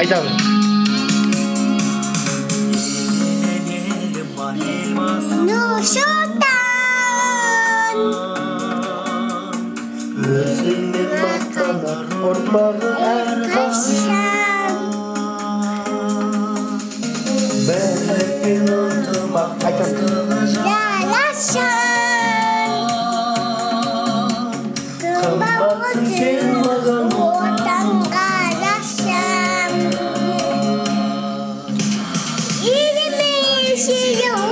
Айтамын. Нұрсұлтан Өзіңнен мақтанар ұрпағы әрқашан бірлік пен ынтымақтастығы жарасқан қымбатсың сен маған отан қарашам еліме сүйген